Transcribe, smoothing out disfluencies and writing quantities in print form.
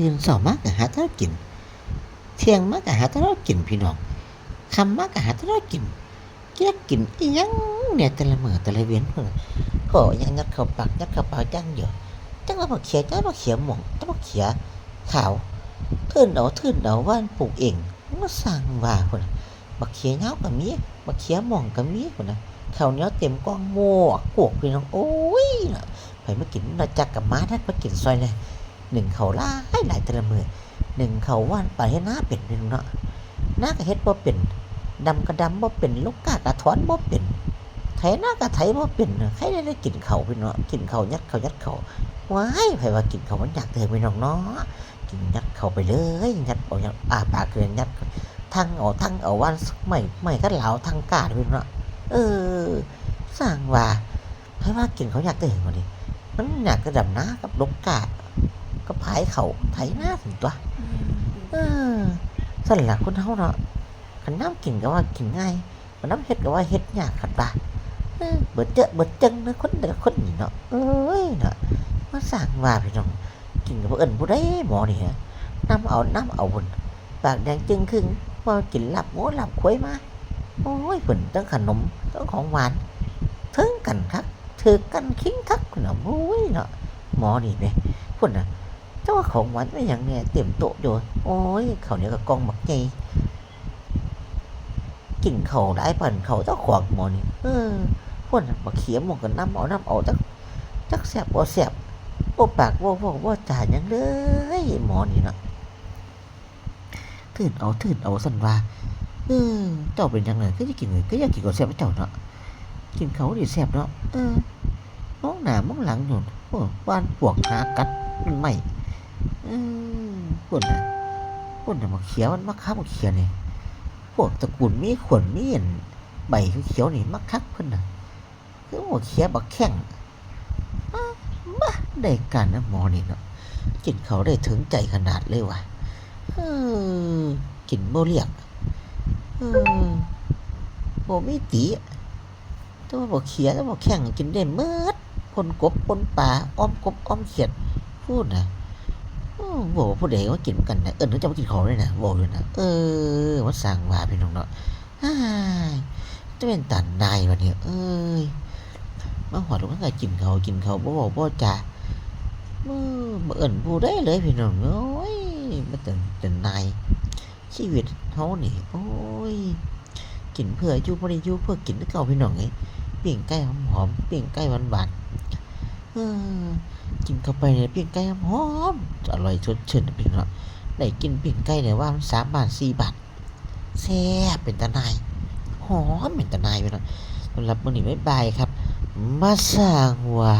ตื่นเช้ามากะหาแนวกินเที่ยงมากะหาแนวกินพี่น้องค่ำมากะหาแนวกินจักกินอิหยังเนี่ยแต่ละมื้อแต่ละเว้นพุ่นน่ะพ้ออิหยังยัดเข้าปากยัดเข้าปากจักอย่างจักว่าบักเขียจักว่าบักเขียม่วงจักบักเขียขาวทื่นเอาว่าปลูกเองมาสร้างว่าพุ่นน่ะบักเขียยาวก็มีบักเขียม่วงก็มีพุ่นน่ะข้าวเหนียวเต็มกล่องโมกพวกพี่น้องโอ๊ยน่ะไผมากินน่าจักกับมาทัดมากินซอยแหน่นึ่งข้าวหลายแต่ละมื้อนึ่งข้าวหวานปานเฮ็ดนาเป็นพี่น้องเนาะนาก็เฮ็ดบ่เป็นดำก็ดำบ่เป็นลกกากะถอนบ่เป็นไถนาก็ไถบ่เป็นใครได้กินข้าวพี่น้องกินข้าวยัดข้าวว้ายไผว่ากินข้าวมันยากเด้อพี่น้องเนาะกินยัดเข้าไปเลยยัดเอายัดอ้าปากเลยยัดทั้งเอาวันไม่ก็เหลาทั้งกาดพี่น้องเนาะสร้างว่าไผว่ากินข้าวยากเด้อบัดนี้มันยากก็ดำนากับลกกาก็ผายเขาไถนาซั่นตัวเออซั่นล่ะคนเฮาเนาะคันนำกินก็ว่ากินง่ายคันนำเฮ็ดก็ว่าเฮ็ดยากคันว่าเบิดเจ้อเบิดจังนะคนแต่ละคนนี่เนาะเอ้ยเนาะมาสร้างว่าพี่น้องกินก็บ่เอิ้นผู้ใดหมอนี่นำเอาพุ่นปากแดงจึงครึ่งว่ากินลาบงัวลาบควายมาโอ้ยเพิ่นทั้งขนมทั้งของหวานถึงกันคักถือกันคิงคักพุ่นน่ะโอ้ยเนาะหมอนี่แหมพุ่นน่ะแต่ว่าของหวานไม่หยังเนี่ยเต็มโต๊ะอยู่โอ้ยข้าวเหนียวกับกล่องบักใหญ่กินข้าวหลายปานข้าวเจ้าของหมอนี่พุ่นน่ะบักเขียหม้องก็นำเอาจักแซ่บบ่แซ่บบ่ปากบ่จาหยังเลยหมอนี่เนาะทื่นเอาซั่นว่าเจ้าเป็นจังได๋คือสิกินคืออยากกินข้าวแซ่บกับเจ้าเนาะกินข้าวนี่แซ่บเนาะมองหน้ามองหลังอยู่บ้านพวกหากัดมันไหม้พุ่นน่ะบักเขียวมันมักคักบักเขียนี่พวกตระกูลมีขนมีอันใบเขียวๆนี่มักคักเพิ่นน่ะคือบักเขียบักแข้งบ้าได้การนะหมอนี่เนาะกินข้าวได้ถึงใจขนาดเลยว่ะกินบ่เรียกบ่มีติแต่ว่าบักเขียกับบักแข้งกินได้หมดปนกบปนปลาอ้อมกบอ้อมเขียดพูดน่ะบ่ผู้ใดว่ากินกันน่ะเอิ้นเขาเจ้ามากินข้าวเลยน่ะเว้าอยู่น่ะมันสร้างว่าพี่น้องเนาะอ้ายจะเป็นตานายบัดนี้มาฮอดแล้วมันก็กินข้าวบ่เว้าบ่จาบ่เอิ้นผู้ใดเลยพี่น้องโอ้ยมันเป็นนายชีวิตเฮานี่โอ้ยกินเพื่ออยู่บ่ได้อยู่เพื่อกินคือเก่าพี่น้องเอ้ยปิ้งไก่หอมๆปิ้งไก่หวานๆกินเข้าไปเนี่ยปิ้งไก่หอมอร่อยสดชื่นพี่น้องได้กินปิ้งไก่เนี่ยว่ามัน3 บาท 4 บาทแซ่บเป็นตาหน่ายหอมเป็นตาหน่ายพี่น้องสำหรับมื้อนี้บ๊ายบายครับมาสร้างว่า